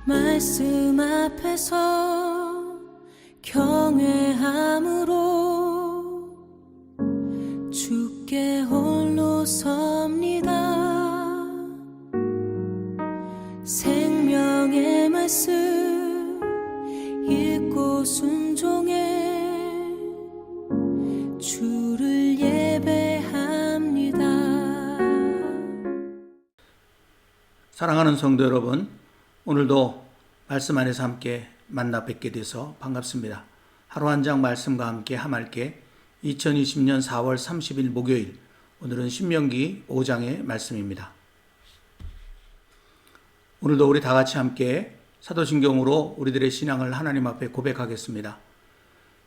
말씀 앞에서 경외함으로 주께 홀로 섭니다. 생명의 말씀 읽고 순종해 주를 예배합니다. 사랑하는 성도 여러분, 오늘도 말씀 안에서 함께 만나 뵙게 돼서 반갑습니다. 하루 한 장 말씀과 함께 함께 2020년 4월 30일 목요일, 오늘은 신명기 5장의 말씀입니다. 오늘도 우리 다 같이 함께 사도신경으로 우리들의 신앙을 하나님 앞에 고백하겠습니다.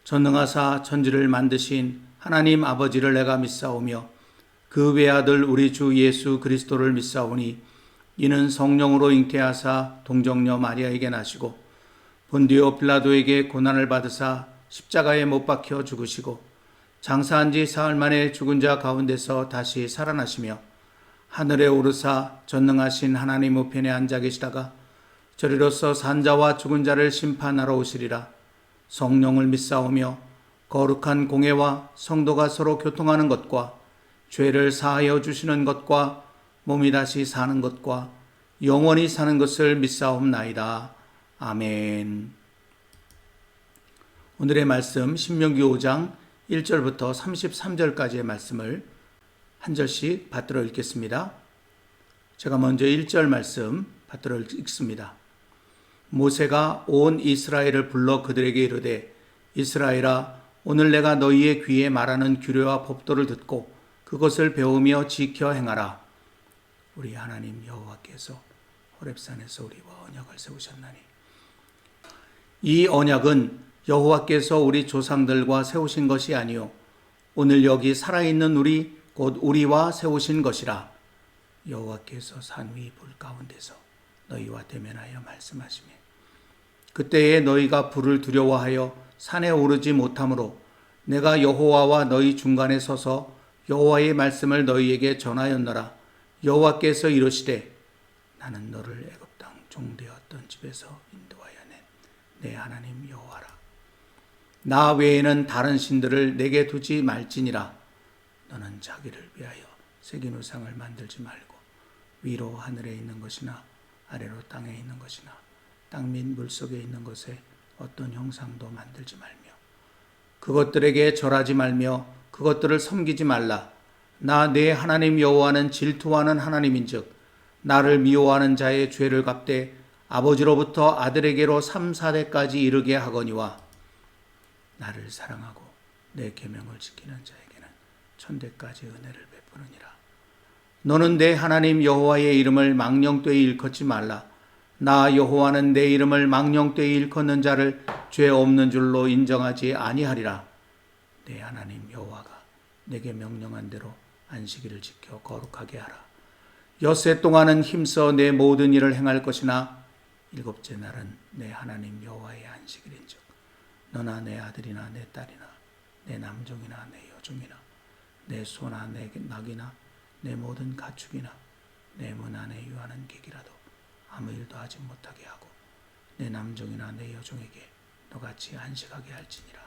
전능하사 천지를 만드신 하나님 아버지를 내가 믿사오며 그 외아들 우리 주 예수 그리스도를 믿사오니 이는 성령으로 잉태하사 동정녀 마리아에게 나시고 본디오 빌라도에게 고난을 받으사 십자가에 못 박혀 죽으시고 장사한 지 사흘 만에 죽은 자 가운데서 다시 살아나시며 하늘에 오르사 전능하신 하나님 우편에 앉아 계시다가 저리로서 산자와 죽은 자를 심판하러 오시리라. 성령을 믿사오며 거룩한 공회와 성도가 서로 교통하는 것과 죄를 사하여 주시는 것과 몸이 다시 사는 것과 영원히 사는 것을 믿사옵나이다. 아멘. 오늘의 말씀 신명기 5장 1절부터 33절까지의 말씀을 한 절씩 받들어 읽겠습니다. 제가 먼저 1절 말씀 받들어 읽습니다. 모세가 온 이스라엘을 불러 그들에게 이르되 이스라엘아, 오늘 내가 너희의 귀에 말하는 규례와 법도를 듣고 그것을 배우며 지켜 행하라. 우리 하나님 여호와께서 호렙산에서 우리와 언약을 세우셨나니 이 언약은 여호와께서 우리 조상들과 세우신 것이 아니요 오늘 여기 살아있는 우리 곧 우리와 세우신 것이라. 여호와께서 산 위 불 가운데서 너희와 대면하여 말씀하시며 그때에 너희가 불을 두려워하여 산에 오르지 못하므로 내가 여호와와 너희 중간에 서서 여호와의 말씀을 너희에게 전하였노라. 여호와께서 이르시되 나는 너를 애굽 땅 종되었던 집에서 인도하여 낸 내 하나님 여호와라. 나 외에는 다른 신들을 내게 두지 말지니라. 너는 자기를 위하여 새긴 우상을 만들지 말고 위로 하늘에 있는 것이나 아래로 땅에 있는 것이나 땅 및 물속에 있는 것에 어떤 형상도 만들지 말며 그것들에게 절하지 말며 그것들을 섬기지 말라. 나 내 하나님 여호와는 질투하는 하나님인즉 나를 미워하는 자의 죄를 갚되 아버지로부터 아들에게로 3, 4대까지 이르게 하거니와 나를 사랑하고 내 계명을 지키는 자에게는 1000대까지 은혜를 베푸느니라. 너는 내 하나님 여호와의 이름을 망령되이 일컫지 말라. 나 여호와는 내 이름을 망령되이 일컫는 자를 죄 없는 줄로 인정하지 아니하리라. 내 하나님 여호와가 내게 명령한 대로 안식일을 지켜 거룩하게 하라. 엿새 동안은 힘써 내 모든 일을 행할 것이나 일곱째 날은 내 하나님 여호와의 안식일인즉 너나 내 아들이나 내 딸이나 내 남종이나 내 여종이나 내 소나 내 낙이나 내 모든 가축이나 내 문 안에 유하는 객이라도 아무 일도 하지 못하게 하고 내 남종이나 내 여종에게 너같이 안식하게 할지니라.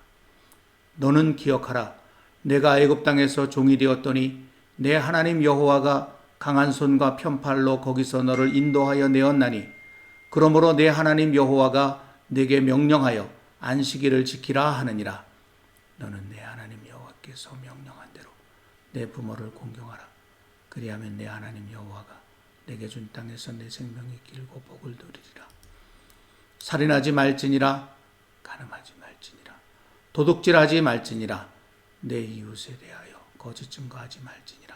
너는 기억하라. 내가 애굽 땅에서 종이 되었더니 내 하나님 여호와가 강한 손과 편팔로 거기서 너를 인도하여 내었나니 그러므로 내 하나님 여호와가 내게 명령하여 안식일을 지키라 하느니라. 너는 내 하나님 여호와께서 명령한 대로 내 부모를 공경하라. 그리하면 내 하나님 여호와가 내게 준 땅에서 내 생명이 길고 복을 누리리라. 살인하지 말지니라. 간음하지 말지니라. 도둑질하지 말지니라. 내 이웃에 대하여 거짓 증거하지 말지니라.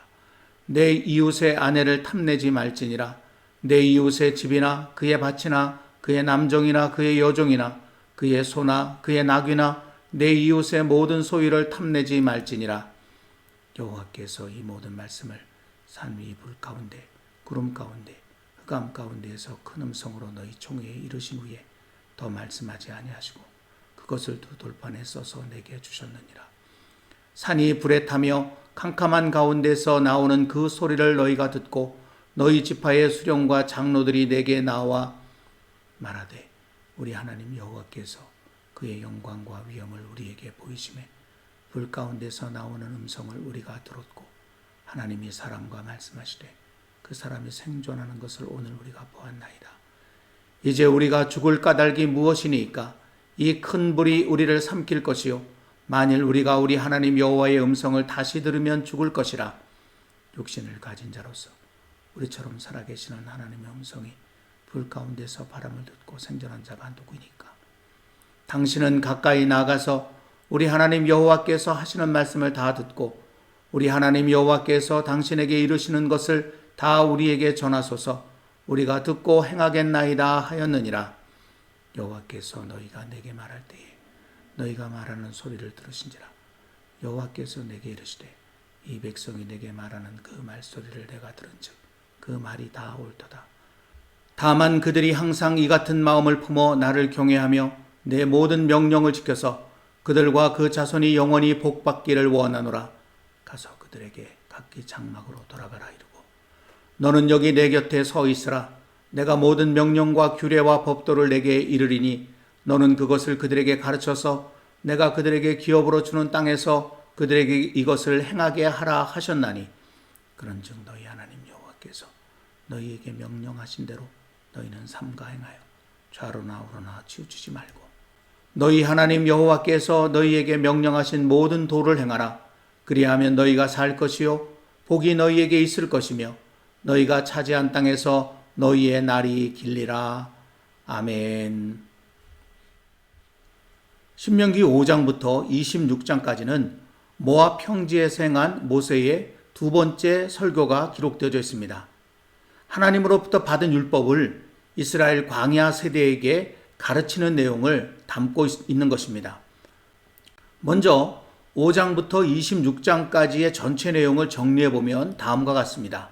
내 이웃의 아내를 탐내지 말지니라. 내 이웃의 집이나 그의 밭이나 그의 남종이나 그의 여종이나 그의 소나 그의 낙이나 내 이웃의 모든 소유를 탐내지 말지니라. 여호와께서 이 모든 말씀을 산 위 불 가운데 구름 가운데 흑암 가운데에서 큰 음성으로 너희 총회에 이르신 후에 더 말씀하지 아니하시고 그것을 두 돌판에 써서 내게 주셨느니라. 산이 불에 타며 캄캄한 가운데서 나오는 그 소리를 너희가 듣고 너희 지파의 수령과 장로들이 내게 나와 말하되 우리 하나님 여호와께서 그의 영광과 위엄을 우리에게 보이심에 불 가운데서 나오는 음성을 우리가 들었고 하나님이 사람과 말씀하시되 그 사람이 생존하는 것을 오늘 우리가 보았나이다. 이제 우리가 죽을 까닭이 무엇이니까? 이 큰 불이 우리를 삼킬 것이요 만일 우리가 우리 하나님 여호와의 음성을 다시 들으면 죽을 것이라. 육신을 가진 자로서 우리처럼 살아계시는 하나님의 음성이 불 가운데서 바람을 듣고 생존한 자가 누구니까? 당신은 가까이 나가서 우리 하나님 여호와께서 하시는 말씀을 다 듣고 우리 하나님 여호와께서 당신에게 이르시는 것을 다 우리에게 전하소서. 우리가 듣고 행하겠나이다 하였느니라. 여호와께서 너희가 내게 말할 때에 너희가 말하는 소리를 들으신지라. 여호와께서 내게 이르시되 이 백성이 내게 말하는 그 말소리를 내가 들은즉 그 말이 다 옳도다. 다만 그들이 항상 이 같은 마음을 품어 나를 경외하며 내 모든 명령을 지켜서 그들과 그 자손이 영원히 복받기를 원하노라. 가서 그들에게 각기 장막으로 돌아가라 이르고 너는 여기 내 곁에 서 있으라. 내가 모든 명령과 규례와 법도를 내게 이르리니 너는 그것을 그들에게 가르쳐서 내가 그들에게 기업으로 주는 땅에서 그들에게 이것을 행하게 하라 하셨나니 그런즉 너희 하나님 여호와께서 너희에게 명령하신 대로 너희는 삼가 행하여 좌로나 우로나 치우치지 말고 너희 하나님 여호와께서 너희에게 명령하신 모든 도를 행하라. 그리하면 너희가 살 것이요 복이 너희에게 있을 것이며 너희가 차지한 땅에서 너희의 날이 길리라. 아멘. 신명기 5장부터 26장까지는 모압 평지에서 행한 모세의 두 번째 설교가 기록되어져 있습니다. 하나님으로부터 받은 율법을 이스라엘 광야 세대에게 가르치는 내용을 담고 있는 것입니다. 먼저 5장부터 26장까지의 전체 내용을 정리해 보면 다음과 같습니다.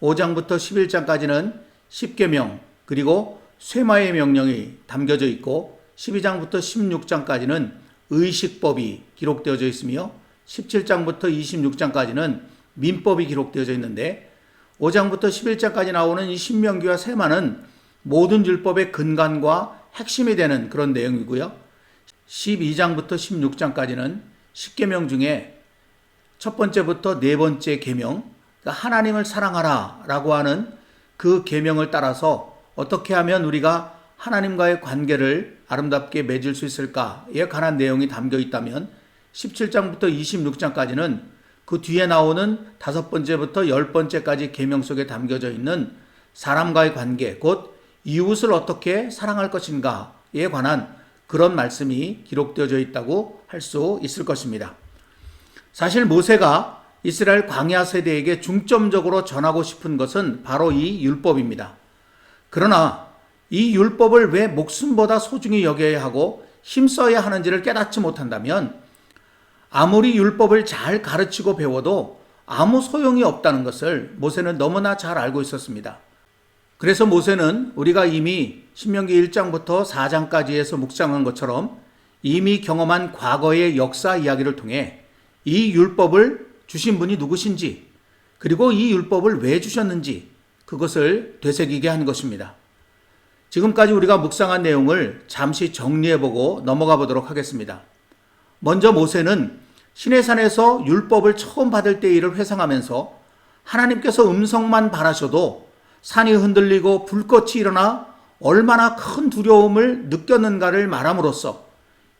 5장부터 11장까지는 10계명 그리고 쇠마의 명령이 담겨져 있고 12장부터 16장까지는 의식법이 기록되어져 있으며 17장부터 26장까지는 민법이 기록되어져 있는데 5장부터 11장까지 나오는 이 신명기와 세마는 모든 율법의 근간과 핵심이 되는 그런 내용이고요. 12장부터 16장까지는 10계명 중에 첫 번째부터 네 번째 계명, 그러니까 하나님을 사랑하라 라고 하는 그 계명을 따라서 어떻게 하면 우리가 하나님과의 관계를 아름답게 맺을 수 있을까에 관한 내용이 담겨 있다면 17장부터 26장까지는 그 뒤에 나오는 5번째부터 10번째까지 계명 속에 담겨져 있는 사람과의 관계, 곧 이웃을 어떻게 사랑할 것인가에 관한 그런 말씀이 기록되어져 있다고 할 수 있을 것입니다. 사실 모세가 이스라엘 광야 세대에게 중점적으로 전하고 싶은 것은 바로 이 율법입니다. 그러나 이 율법을 왜 목숨보다 소중히 여겨야 하고 힘써야 하는지를 깨닫지 못한다면 아무리 율법을 잘 가르치고 배워도 아무 소용이 없다는 것을 모세는 너무나 잘 알고 있었습니다. 그래서 모세는 우리가 이미 신명기 1장부터 4장까지에서 묵상한 것처럼 이미 경험한 과거의 역사 이야기를 통해 이 율법을 주신 분이 누구신지 그리고 이 율법을 왜 주셨는지 그것을 되새기게 한 것입니다. 지금까지 우리가 묵상한 내용을 잠시 정리해보고 넘어가 보도록 하겠습니다. 먼저 모세는 시내산에서 율법을 처음 받을 때 일을 회상하면서 하나님께서 음성만 바라셔도 산이 흔들리고 불꽃이 일어나 얼마나 큰 두려움을 느꼈는가를 말함으로써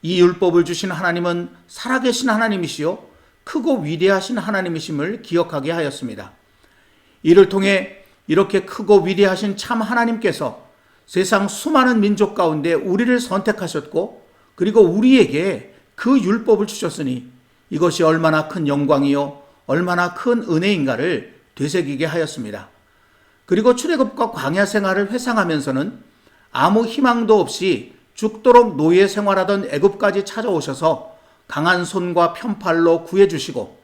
이 율법을 주신 하나님은 살아계신 하나님이시요 크고 위대하신 하나님이심을 기억하게 하였습니다. 이를 통해 이렇게 크고 위대하신 참 하나님께서 세상 수많은 민족 가운데 우리를 선택하셨고 그리고 우리에게 그 율법을 주셨으니 이것이 얼마나 큰 영광이요 얼마나 큰 은혜인가를 되새기게 하였습니다. 그리고 출애굽과 광야 생활을 회상하면서는 아무 희망도 없이 죽도록 노예 생활하던 애굽까지 찾아오셔서 강한 손과 편팔로 구해주시고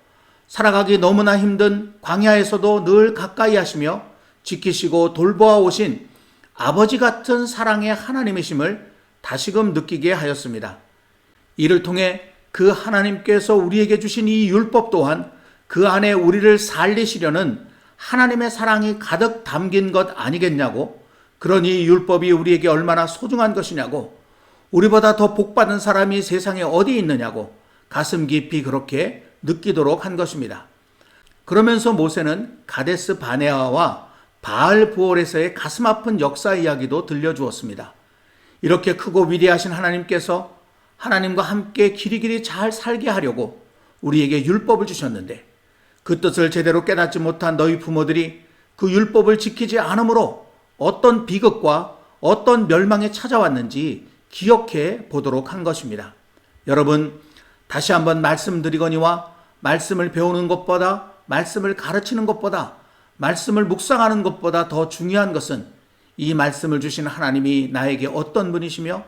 살아가기 너무나 힘든 광야에서도 늘 가까이 하시며 지키시고 돌보아 오신 아버지 같은 사랑의 하나님이심을 다시금 느끼게 하였습니다. 이를 통해 그 하나님께서 우리에게 주신 이 율법 또한 그 안에 우리를 살리시려는 하나님의 사랑이 가득 담긴 것 아니겠냐고 그러니 율법이 우리에게 얼마나 소중한 것이냐고, 우리보다 더 복받은 사람이 세상에 어디 있느냐고 가슴 깊이 그렇게 느끼도록 한 것입니다. 그러면서 모세는 가데스 바네아와 바알 부올에서의 가슴 아픈 역사 이야기도 들려주었습니다. 이렇게 크고 위대하신 하나님께서 하나님과 함께 길이길이 잘 살게 하려고 우리에게 율법을 주셨는데, 그 뜻을 제대로 깨닫지 못한 너희 부모들이 그 율법을 지키지 않으므로 어떤 비극과 어떤 멸망이 찾아왔는지 기억해 보도록 한 것입니다. 여러분, 다시 한번 말씀드리거니와 말씀을 배우는 것보다, 말씀을 가르치는 것보다, 말씀을 묵상하는 것보다 더 중요한 것은 이 말씀을 주신 하나님이 나에게 어떤 분이시며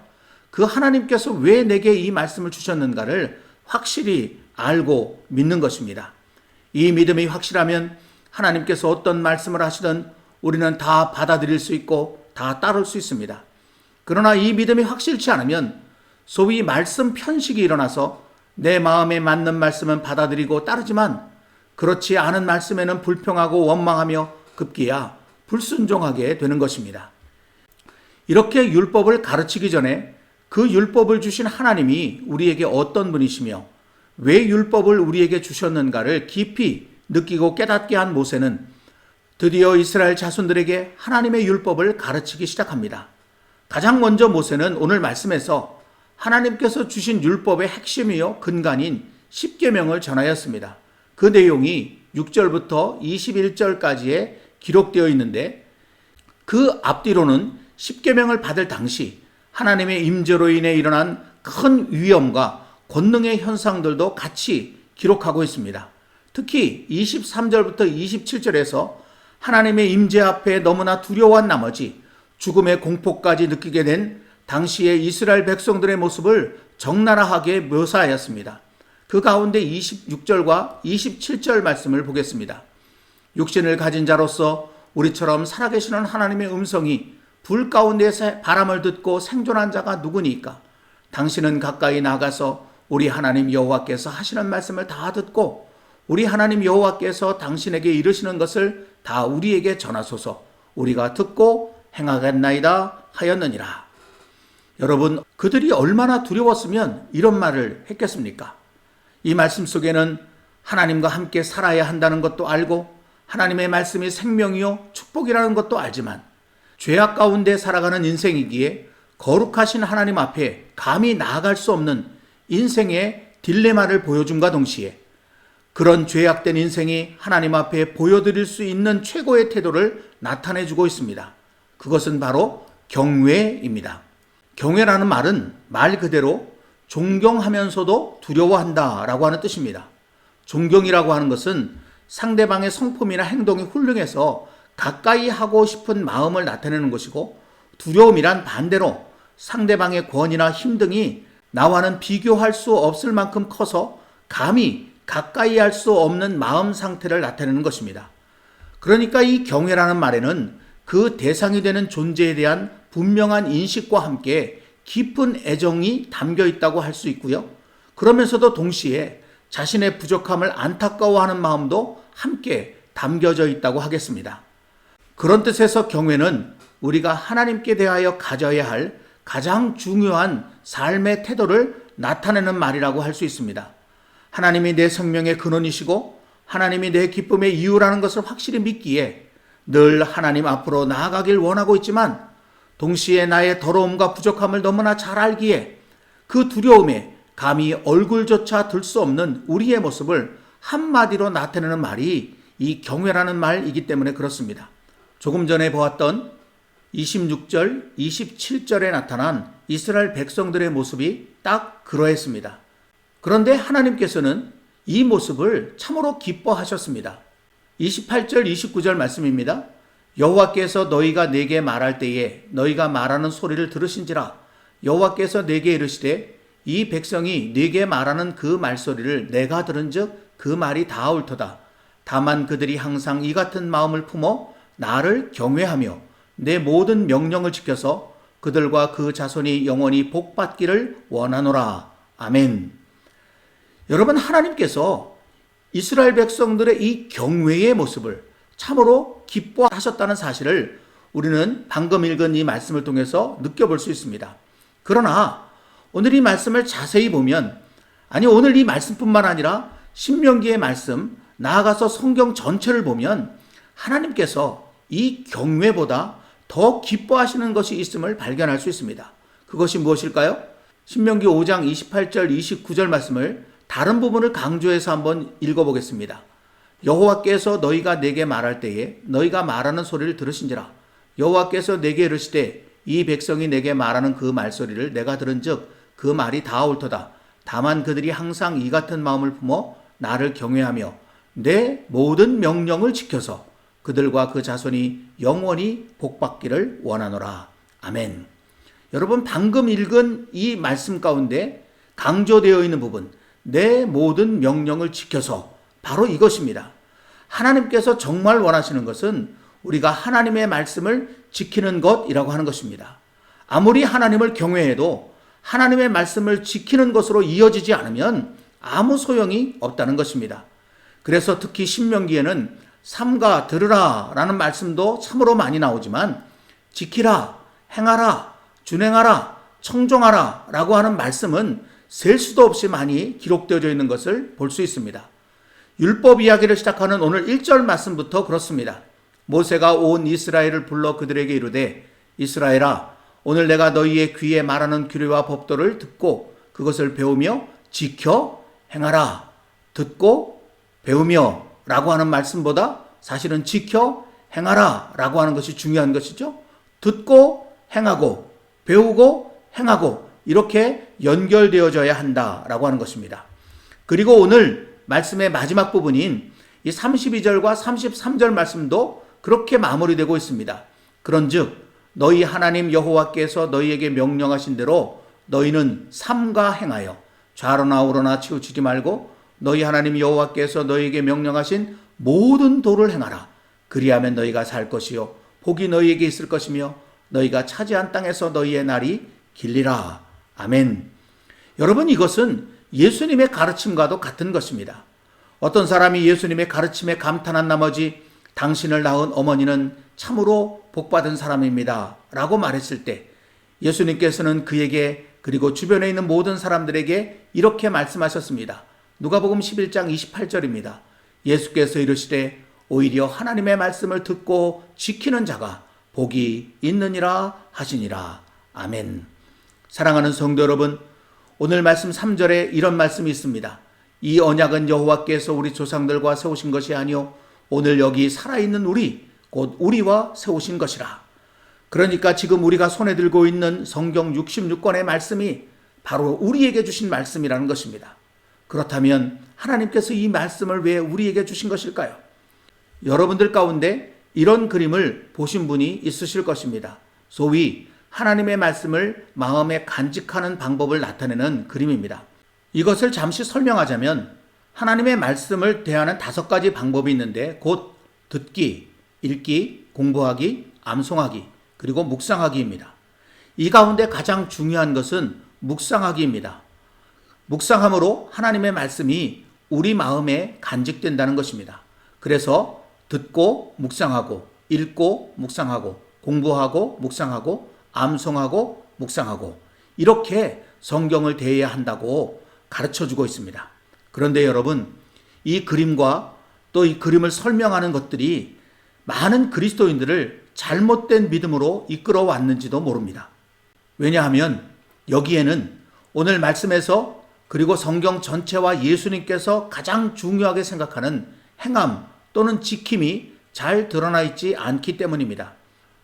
그 하나님께서 왜 내게 이 말씀을 주셨는가를 확실히 알고 믿는 것입니다. 이 믿음이 확실하면 하나님께서 어떤 말씀을 하시든 우리는 다 받아들일 수 있고 다 따를 수 있습니다. 그러나 이 믿음이 확실치 않으면 소위 말씀 편식이 일어나서 내 마음에 맞는 말씀은 받아들이고 따르지만 그렇지 않은 말씀에는 불평하고 원망하며 급기야 불순종하게 되는 것입니다. 이렇게 율법을 가르치기 전에 그 율법을 주신 하나님이 우리에게 어떤 분이시며 왜 율법을 우리에게 주셨는가를 깊이 느끼고 깨닫게 한 모세는 드디어 이스라엘 자손들에게 하나님의 율법을 가르치기 시작합니다. 가장 먼저 모세는 오늘 말씀에서 하나님께서 주신 율법의 핵심이요 근간인 십계명을 전하였습니다. 그 내용이 6절부터 21절까지에 기록되어 있는데, 그 앞뒤로는 십계명을 받을 당시 하나님의 임재로 인해 일어난 큰 위엄과 권능의 현상들도 같이 기록하고 있습니다. 특히 23절부터 27절에서 하나님의 임재 앞에 너무나 두려워한 나머지 죽음의 공포까지 느끼게 된 당시의 이스라엘 백성들의 모습을 적나라하게 묘사하였습니다. 그 가운데 26절과 27절 말씀을 보겠습니다. 육신을 가진 자로서 우리처럼 살아계시는 하나님의 음성이 불 가운데서 바람을 듣고 생존한 자가 누구니까? 당신은 가까이 나가서 우리 하나님 여호와께서 하시는 말씀을 다 듣고 우리 하나님 여호와께서 당신에게 이르시는 것을 다 우리에게 전하소서. 우리가 듣고 행하겠나이다 하였느니라. 여러분, 그들이 얼마나 두려웠으면 이런 말을 했겠습니까? 이 말씀 속에는 하나님과 함께 살아야 한다는 것도 알고 하나님의 말씀이 생명이요 축복이라는 것도 알지만 죄악 가운데 살아가는 인생이기에 거룩하신 하나님 앞에 감히 나아갈 수 없는 인생의 딜레마를 보여줌과 동시에 그런 죄악된 인생이 하나님 앞에 보여드릴 수 있는 최고의 태도를 나타내주고 있습니다. 그것은 바로 경외입니다. 경외라는 말은 말 그대로 존경하면서도 두려워한다라고 하는 뜻입니다. 존경이라고 하는 것은 상대방의 성품이나 행동이 훌륭해서 가까이 하고 싶은 마음을 나타내는 것이고, 두려움이란 반대로 상대방의 권위나 힘 등이 나와는 비교할 수 없을 만큼 커서 감히 가까이 할 수 없는 마음 상태를 나타내는 것입니다. 그러니까 이 경외라는 말에는 그 대상이 되는 존재에 대한 분명한 인식과 함께 깊은 애정이 담겨 있다고 할 수 있고요. 그러면서도 동시에 자신의 부족함을 안타까워하는 마음도 함께 담겨져 있다고 하겠습니다. 그런 뜻에서 경외는 우리가 하나님께 대하여 가져야 할 가장 중요한 삶의 태도를 나타내는 말이라고 할 수 있습니다. 하나님이 내 생명의 근원이시고 하나님이 내 기쁨의 이유라는 것을 확실히 믿기에 늘 하나님 앞으로 나아가길 원하고 있지만 동시에 나의 더러움과 부족함을 너무나 잘 알기에 그 두려움에 감히 얼굴조차 들 수 없는 우리의 모습을 한마디로 나타내는 말이 이 경외라는 말이기 때문에 그렇습니다. 조금 전에 보았던 26절, 27절에 나타난 이스라엘 백성들의 모습이 딱 그러했습니다. 그런데 하나님께서는 이 모습을 참으로 기뻐하셨습니다. 28절, 29절 말씀입니다. 여호와께서 너희가 내게 말할 때에 너희가 말하는 소리를 들으신지라. 여호와께서 내게 이르시되 이 백성이 네게 말하는 그 말소리를 내가 들은즉 그 말이 다 옳도다. 다만 그들이 항상 이 같은 마음을 품어 나를 경외하며 내 모든 명령을 지켜서 그들과 그 자손이 영원히 복받기를 원하노라. 아멘. 여러분, 하나님께서 이스라엘 백성들의 이 경외의 모습을 참으로 기뻐하셨다는 사실을 우리는 방금 읽은 이 말씀을 통해서 느껴볼 수 있습니다. 그러나 오늘 이 말씀을 자세히 보면, 아니 오늘 이 말씀뿐만 아니라 신명기의 말씀, 나아가서 성경 전체를 보면 하나님께서 이 경외보다 더 기뻐하시는 것이 있음을 발견할 수 있습니다. 그것이 무엇일까요? 신명기 5장 28절 29절 말씀을 다른 부분을 강조해서 한번 읽어보겠습니다. 여호와께서 너희가 내게 말할 때에 너희가 말하는 소리를 들으신지라. 여호와께서 내게 이르시되 이 백성이 내게 말하는 그 말소리를 내가 들은즉 그 말이 다 옳도다. 다만 그들이 항상 이 같은 마음을 품어 나를 경외하며 내 모든 명령을 지켜서 그들과 그 자손이 영원히 복받기를 원하노라. 아멘. 여러분, 방금 읽은 이 말씀 가운데 강조되어 있는 부분, 내 모든 명령을 지켜서, 바로 이것입니다. 하나님께서 정말 원하시는 것은 우리가 하나님의 말씀을 지키는 것이라고 하는 것입니다. 아무리 하나님을 경외해도 하나님의 말씀을 지키는 것으로 이어지지 않으면 아무 소용이 없다는 것입니다. 그래서 특히 신명기에는 삼가 들으라 라는 말씀도 참으로 많이 나오지만 지키라, 행하라, 준행하라, 청종하라 라고 하는 말씀은 셀 수도 없이 많이 기록되어져 있는 것을 볼 수 있습니다. 율법 이야기를 시작하는 오늘 1절 말씀부터 그렇습니다. 모세가 온 이스라엘을 불러 그들에게 이르되 이스라엘아, 오늘 내가 너희의 귀에 말하는 규례와 법도를 듣고 그것을 배우며 지켜 행하라. 듣고 배우며 라고 하는 말씀보다 사실은 지켜 행하라 라고 하는 것이 중요한 것이죠. 듣고 행하고 배우고 행하고 이렇게 연결되어져야 한다라고 하는 것입니다. 그리고 오늘 말씀의 마지막 부분인 이 32절과 33절 말씀도 그렇게 마무리되고 있습니다. 그런즉 너희 하나님 여호와께서 너희에게 명령하신 대로 너희는 삼가 행하여 좌로나 우로나 치우치지 말고 너희 하나님 여호와께서 너희에게 명령하신 모든 도를 행하라. 그리하면 너희가 살 것이요 복이 너희에게 있을 것이며 너희가 차지한 땅에서 너희의 날이 길리라. 아멘. 여러분, 이것은 예수님의 가르침과도 같은 것입니다. 어떤 사람이 예수님의 가르침에 감탄한 나머지 당신을 낳은 어머니는 참으로 복받은 사람입니다 라고 말했을 때 예수님께서는 그에게 그리고 주변에 있는 모든 사람들에게 이렇게 말씀하셨습니다. 누가복음 11장 28절입니다. 예수께서 이르시되 오히려 하나님의 말씀을 듣고 지키는 자가 복이 있느니라 하시니라. 아멘. 사랑하는 성도 여러분, 오늘 말씀 3절에 이런 말씀이 있습니다. 이 언약은 여호와께서 우리 조상들과 세우신 것이 아니요 오늘 여기 살아있는 우리 곧 우리와 세우신 것이라. 그러니까 지금 우리가 손에 들고 있는 성경 66권의 말씀이 바로 우리에게 주신 말씀이라는 것입니다. 그렇다면 하나님께서 이 말씀을 왜 우리에게 주신 것일까요? 여러분들 가운데 이런 그림을 보신 분이 있으실 것입니다. 소위 하나님의 말씀을 마음에 간직하는 방법을 나타내는 그림입니다. 이것을 잠시 설명하자면 하나님의 말씀을 대하는 5가지 방법이 있는데 곧 듣기, 읽기, 공부하기, 암송하기, 그리고 묵상하기입니다. 이 가운데 가장 중요한 것은 묵상하기입니다. 묵상함으로 하나님의 말씀이 우리 마음에 간직된다는 것입니다. 그래서 듣고 묵상하고, 읽고 묵상하고, 공부하고 묵상하고, 암송하고 묵상하고 이렇게 성경을 대해야 한다고 가르쳐주고 있습니다. 그런데 여러분, 이 그림과 또 이 그림을 설명하는 것들이 많은 그리스도인들을 잘못된 믿음으로 이끌어 왔는지도 모릅니다. 왜냐하면 여기에는 오늘 말씀에서 그리고 성경 전체와 예수님께서 가장 중요하게 생각하는 행함 또는 지킴이 잘 드러나 있지 않기 때문입니다.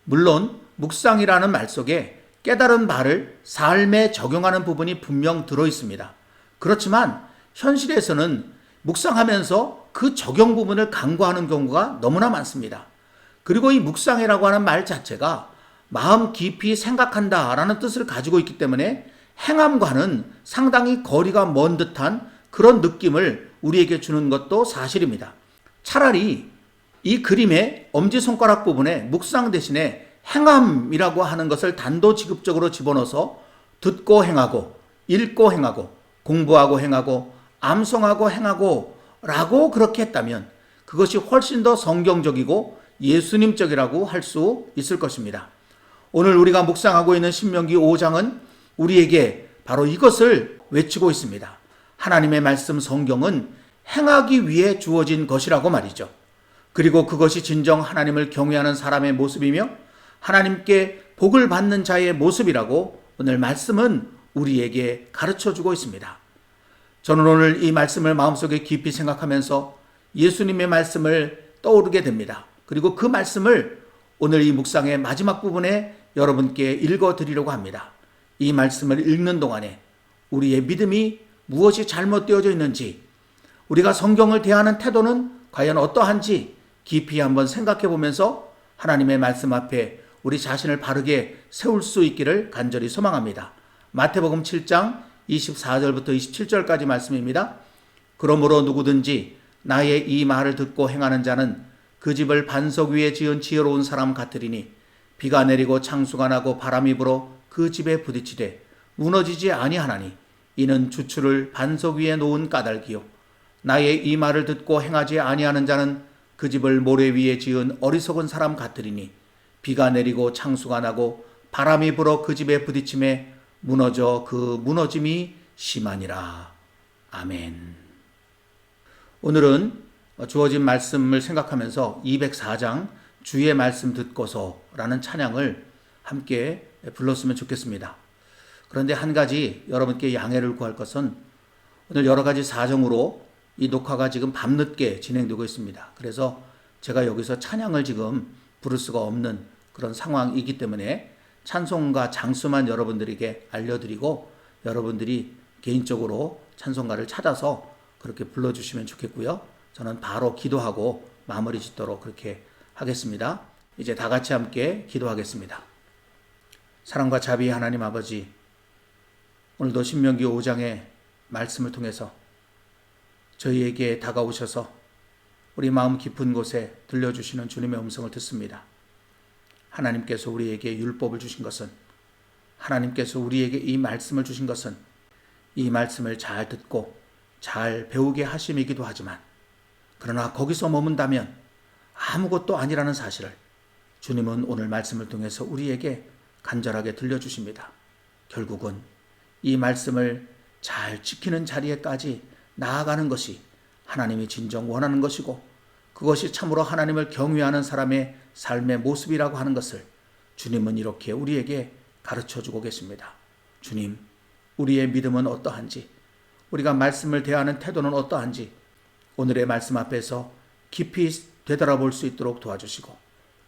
물론 묵상이라는 말 속에 깨달은 바를 삶에 적용하는 부분이 분명 들어 있습니다. 그렇지만 현실에서는 묵상하면서 그 적용 부분을 간과하는 경우가 너무나 많습니다. 그리고 이 묵상이라고 하는 말 자체가 마음 깊이 생각한다라는 뜻을 가지고 있기 때문에 행함과는 상당히 거리가 먼 듯한 그런 느낌을 우리에게 주는 것도 사실입니다. 차라리 이 그림의 엄지손가락 부분에 묵상 대신에 행함이라고 하는 것을 단도직입적으로 집어넣어서 듣고 행하고, 읽고 행하고, 공부하고 행하고, 암송하고 행하고 라고 그렇게 했다면 그것이 훨씬 더 성경적이고 예수님적이라고 할 수 있을 것입니다. 오늘 우리가 묵상하고 있는 신명기 5장은 우리에게 바로 이것을 외치고 있습니다. 하나님의 말씀 성경은 행하기 위해 주어진 것이라고 말이죠. 그리고 그것이 진정 하나님을 경외하는 사람의 모습이며 하나님께 복을 받는 자의 모습이라고 오늘 말씀은 우리에게 가르쳐주고 있습니다. 저는 오늘 이 말씀을 마음속에 깊이 생각하면서 예수님의 말씀을 떠오르게 됩니다. 그리고 그 말씀을 오늘 이 묵상의 마지막 부분에 여러분께 읽어드리려고 합니다. 이 말씀을 읽는 동안에 우리의 믿음이 무엇이 잘못되어져 있는지, 우리가 성경을 대하는 태도는 과연 어떠한지 깊이 한번 생각해 보면서 하나님의 말씀 앞에 우리 자신을 바르게 세울 수 있기를 간절히 소망합니다. 마태복음 7장 24절부터 27절까지 말씀입니다. 그러므로 누구든지 나의 이 말을 듣고 행하는 자는 그 집을 반석 위에 지은 지혜로운 사람 같으리니 비가 내리고 창수가 나고 바람이 불어 그 집에 부딪히되 무너지지 아니하나니 이는 주추를 반석 위에 놓은 까닭이요 나의 이 말을 듣고 행하지 아니하는 자는 그 집을 모래 위에 지은 어리석은 사람 같으리니 비가 내리고 창수가 나고 바람이 불어 그 집에 부딪힘에 무너져 그 무너짐이 심하니라. 아멘. 오늘은 주어진 말씀을 생각하면서 204장 주의 말씀 듣고서라는 찬양을 함께 불렀으면 좋겠습니다. 그런데 한 가지 여러분께 양해를 구할 것은 오늘 여러 가지 사정으로 이 녹화가 지금 밤늦게 진행되고 있습니다. 그래서 제가 여기서 찬양을 지금 부를 수가 없는 그런 상황이기 때문에 찬송가 장수만 여러분들에게 알려드리고 여러분들이 개인적으로 찬송가를 찾아서 그렇게 불러주시면 좋겠고요. 저는 바로 기도하고 마무리 짓도록 그렇게 하겠습니다. 이제 다 같이 함께 기도하겠습니다. 사랑과 자비의 하나님 아버지, 오늘도 신명기 5장의 말씀을 통해서 저희에게 다가오셔서 우리 마음 깊은 곳에 들려주시는 주님의 음성을 듣습니다. 하나님께서 우리에게 율법을 주신 것은, 하나님께서 우리에게 이 말씀을 주신 것은 이 말씀을 잘 듣고 잘 배우게 하심이기도 하지만, 그러나 거기서 머문다면 아무것도 아니라는 사실을 주님은 오늘 말씀을 통해서 우리에게 간절하게 들려주십니다. 결국은 이 말씀을 잘 지키는 자리에까지 나아가는 것이 하나님이 진정 원하는 것이고, 그것이 참으로 하나님을 경외하는 사람의 삶의 모습이라고 하는 것을 주님은 이렇게 우리에게 가르쳐주고 계십니다. 주님, 우리의 믿음은 어떠한지, 우리가 말씀을 대하는 태도는 어떠한지 오늘의 말씀 앞에서 깊이 되돌아볼 수 있도록 도와주시고,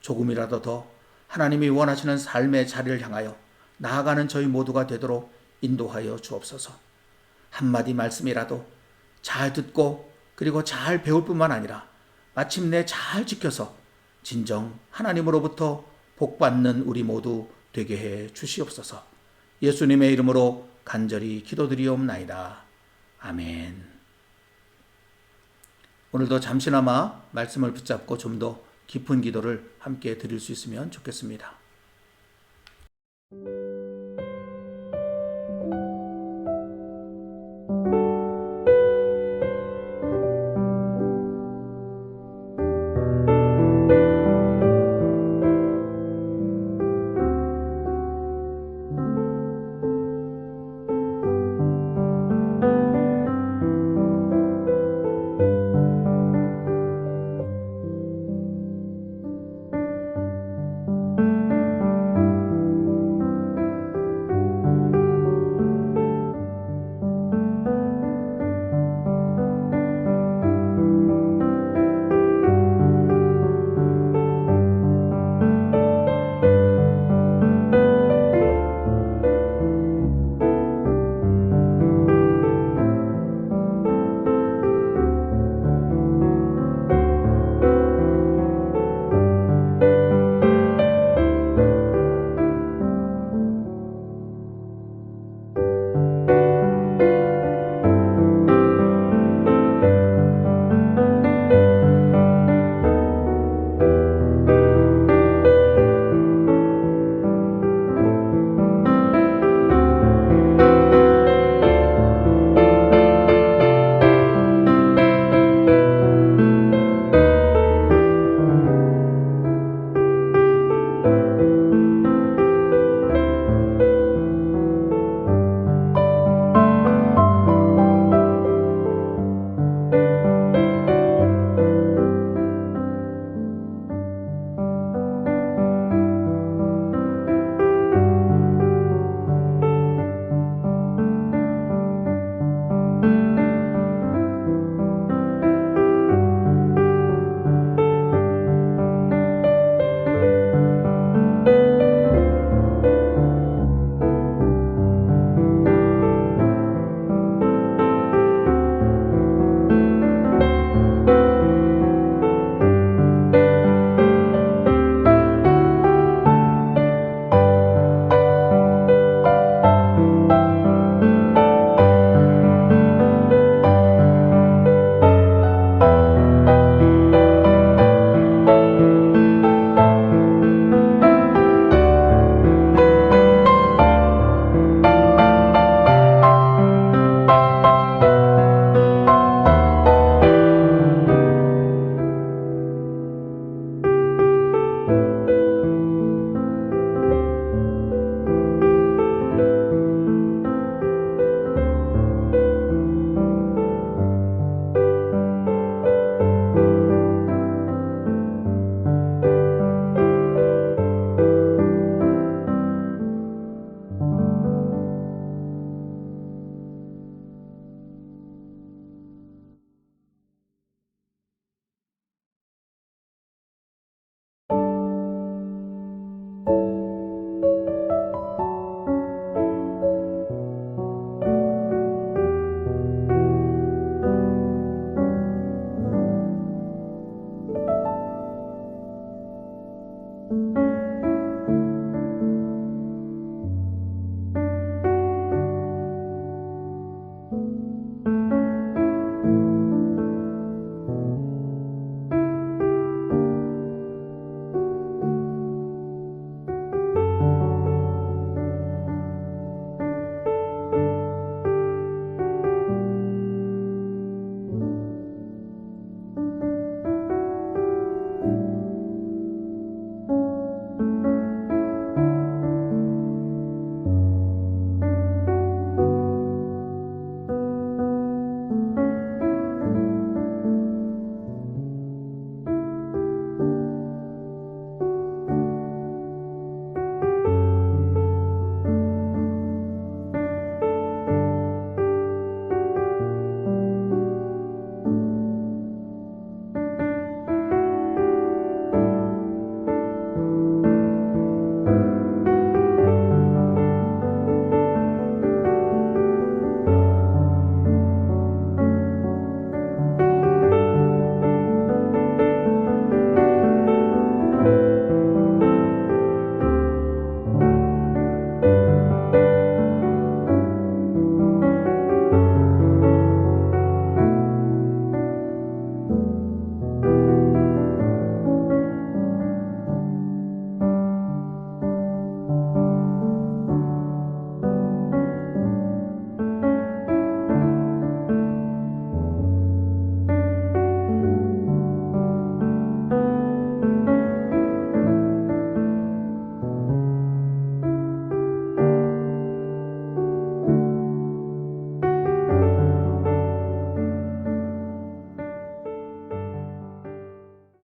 조금이라도 더 하나님이 원하시는 삶의 자리를 향하여 나아가는 저희 모두가 되도록 인도하여 주옵소서. 한마디 말씀이라도 잘 듣고 그리고 잘 배울 뿐만 아니라 마침내 잘 지켜서 진정 하나님으로부터 복받는 우리 모두 되게 해 주시옵소서. 예수님의 이름으로 간절히 기도드리옵나이다. 아멘. 오늘도 잠시나마 말씀을 붙잡고 좀 더 깊은 기도를 함께 드릴 수 있으면 좋겠습니다.